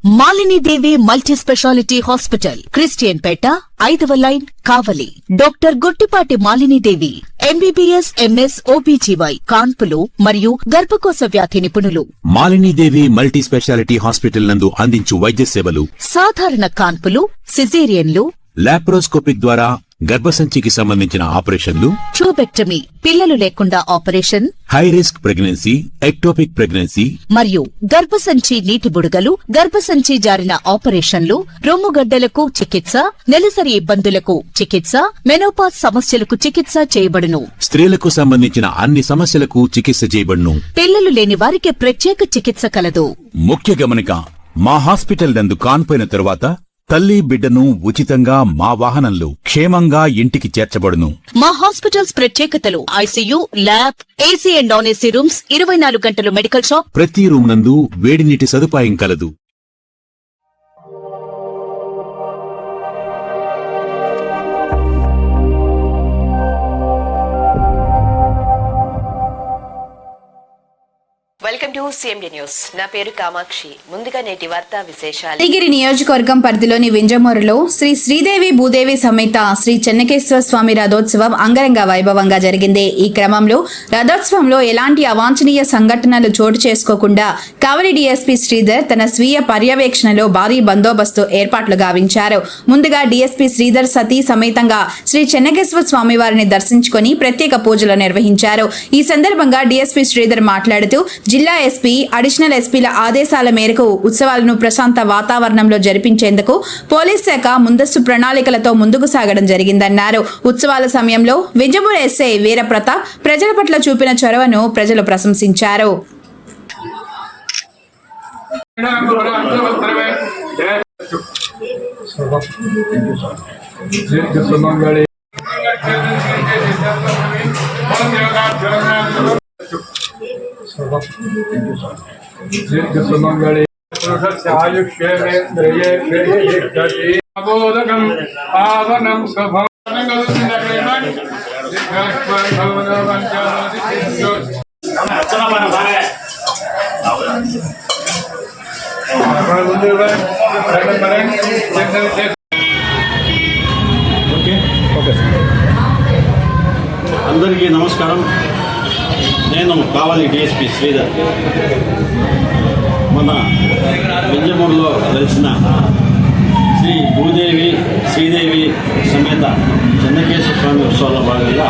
మాలిని దేవి multi speciality hospital, Christian పేట, 5వ line, కావలి. Doctor Guttipati Malini దేవి, MBBS, MS, OBGY, కాన్పులు మరియు గర్భకోశ వ్యాధి నిపుణులు. మాలిని దేవి మల్టీ స్పెషాలిటీ హాస్పిటల్ నందు అందించు వైద్య సేవలు: సాధారణ కాన్పులు, సిజేరియన్లు, లాప్రోస్కోపిక్ ద్వారా గర్భసంచికి సంబంధించిన ఆపరేషన్లు, ట్యూబెక్టమీ, పిల్లలు లేకుండా operation, high risk pregnancy, ectopic pregnancy మరియు గర్భసంచి నీటి బుడగలు, గర్భసంచి జారిన ఆపరేషన్లు, రొమ్ముగడ్డలకు చికిత్స, నెలసరి ఇబ్బందులకు చికిత్స, మెనోపాజ్ సమస్యలకు చికిత్స చేయబడును. స్త్రీలకు సంబంధించిన అన్ని సమస్యలకు చికిత్స చేయబడును. పిల్లలు లేని వారికి ప్రత్యేక చికిత్స కలదు. ముఖ్య గమనిక: మా హాస్పిటల్ నందు కాన్పోయిన తరువాత తల్లి బిడ్డను ఉచితంగా మా వాహనంలో క్షేమంగా ఇంటికి చేర్చబడును. మా హాస్పిటల్స్ ప్రత్యేకతలు: ICU, lab, AC and non AC rooms, 24 గంటలు మెడికల్ షాప్, ప్రతి రూమ్ నందు వేడి నీటి సదుపాయం కలదు. Welcome to CMD news. నా పేరు కామాక్షి. ముందుగా నేటి వార్తా విశేషాలు. మంగళగిరి నియోజకవర్గం పరిధిలోని వింజమూరులో శ్రీ శ్రీదేవి భూదేవి సమేత శ్రీ చెన్నకేశ్వర స్వామి రథోత్సవం అంగరంగ వైభవంగా జరిగింది. ఈ క్రమంలో రథోత్సవంలో ఎలాంటి అవాంఛనీయ సంఘటనలు చోటు చేసుకోకుండా కావలి డీఎస్పీ శ్రీధర్ తన స్వీయ పర్యవేక్షణలో భారీ బందోబస్తు ఏర్పాట్లు గావించారు. ముందుగా డీఎస్పీ శ్రీధర్ సతీ సమేతంగా శ్రీ చెన్నకేశ్వర స్వామి వారిని దర్శించుకుని ప్రత్యేక పూజలు నిర్వహించారు. ఈ సందర్భంగా డీఎస్పీ శ్రీధర్ మాట్లాడుతూ జిల్లా ఎస్పీ, అడిషనల్ ఎస్పీల ఆదేశాల మేరకు ఉత్సవాలను ప్రశాంత వాతావరణంలో జరిపించేందుకు పోలీస్ శాఖ ముందస్తు ప్రణాళికలతో ముందుకు సాగడం జరిగిందన్నారు. ఉత్సవాల సమయంలో వింజమూరు ఎస్ఐ వీరప్రతాప్ ప్రజల పట్ల చూపిన చొరవను ప్రజలు ప్రశంసించారు. అందరికీ నమస్కారం. నేను కావలి డిఎస్పీ శ్రీధర్. మన వింజమూరులో వెలిసిన శ్రీ భూదేవి శ్రీదేవి సమేత చెన్నకేశ్వర స్వామి ఉత్సవాల భాగంగా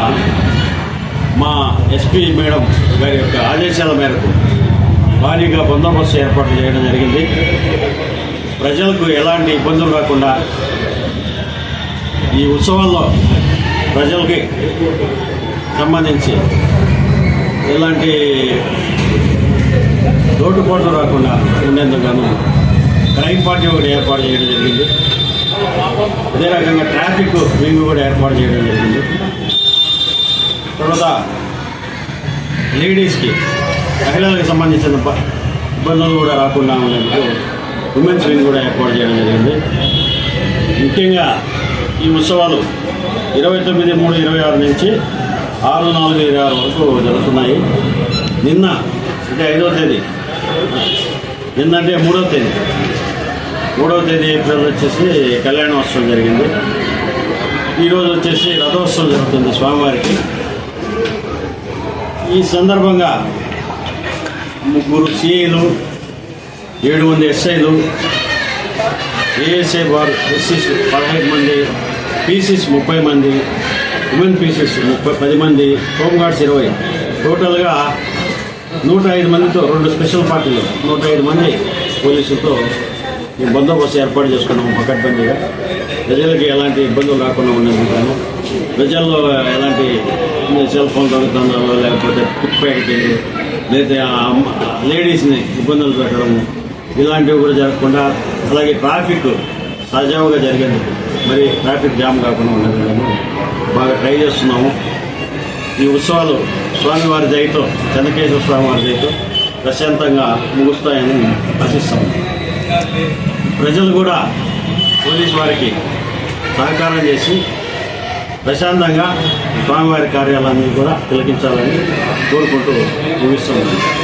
మా ఎస్పీ మేడం గారి యొక్క ఆదేశాల మేరకు భారీగా బందోబస్తు ఏర్పాట్లు చేయడం జరిగింది. ప్రజలకు ఎలాంటి ఇబ్బందులు రాకుండా ఈ ఉత్సవాల్లో ప్రజలకి సంబంధించి ఎలాంటి లోటుపాట్లు రాకుండా ఉండేందుకు క్రైమ్ పార్టీ ఒకటి ఏర్పాటు చేయడం జరిగింది. అదే రకంగా ట్రాఫిక్ వింగ్ కూడా ఏర్పాటు చేయడం జరిగింది. తర్వాత లేడీస్కి, మహిళలకు సంబంధించిన ఇబ్బందులు కూడా రాకుండా ఉండేందుకు ఉమెన్స్ వింగ్ కూడా ఏర్పాటు చేయడం జరిగింది. ముఖ్యంగా ఈ ఉత్సవాలు 29/3/26 నుంచి 6/4/26 వరకు జరుగుతున్నాయి. నిన్న అంటే 5వ తేదీ, నిన్నంటే 3వ తేదీ, 3వ తేదీ ఏప్రిల్ వచ్చేసి కళ్యాణోత్సవం జరిగింది. ఈరోజు వచ్చేసి రథోత్సవం జరుగుతుంది స్వామివారికి. ఈ సందర్భంగా 3 సిఐలు, 7 మంది ఎస్ఐలు, ఏఎస్ఐ వారు ఎస్సీస్ 15 మంది, పీసీస్ 30 మంది, ఉమెన్ పీసీస్ 10 మంది, హోంగార్డ్స్ 20, టోటల్గా 105 మందితో 2 స్పెషల్ పార్టీలు 105 మంది పోలీసులతో ఈ బందోబస్తు ఏర్పాటు చేసుకున్నాము పకడ్బందీగా. ప్రజలకి ఎలాంటి ఇబ్బందులు రాకుండా ఉండేందుకు, ప్రజల్లో ఎలాంటి సెల్ ఫోన్ దొంగతనాలు లేకపోతే పిక్ ప్యాకెట్లు లేదా లేడీస్ని ఇబ్బందులు పెట్టడము ఇలాంటివి కూడా జరగకుండా, అలాగే ట్రాఫిక్ సజావుగా జరిగేందుకు, మరి ట్రాఫిక్ జామ్ కాకుండా ఉండేందుకు బాగా ట్రై చేస్తున్నాము. ఈ ఉత్సవాలు స్వామివారి దయతో, చెన్నకేశ్వర స్వామివారి దయతో ప్రశాంతంగా ముగుస్తాయని ఆశిస్తాము. ప్రజలు కూడా పోలీసు వారికి సహకారం చేసి ప్రశాంతంగా స్వామివారి కార్యాలయాన్ని కూడా తిలకించాలని కోరుకుంటూ ముగిస్తున్నాము.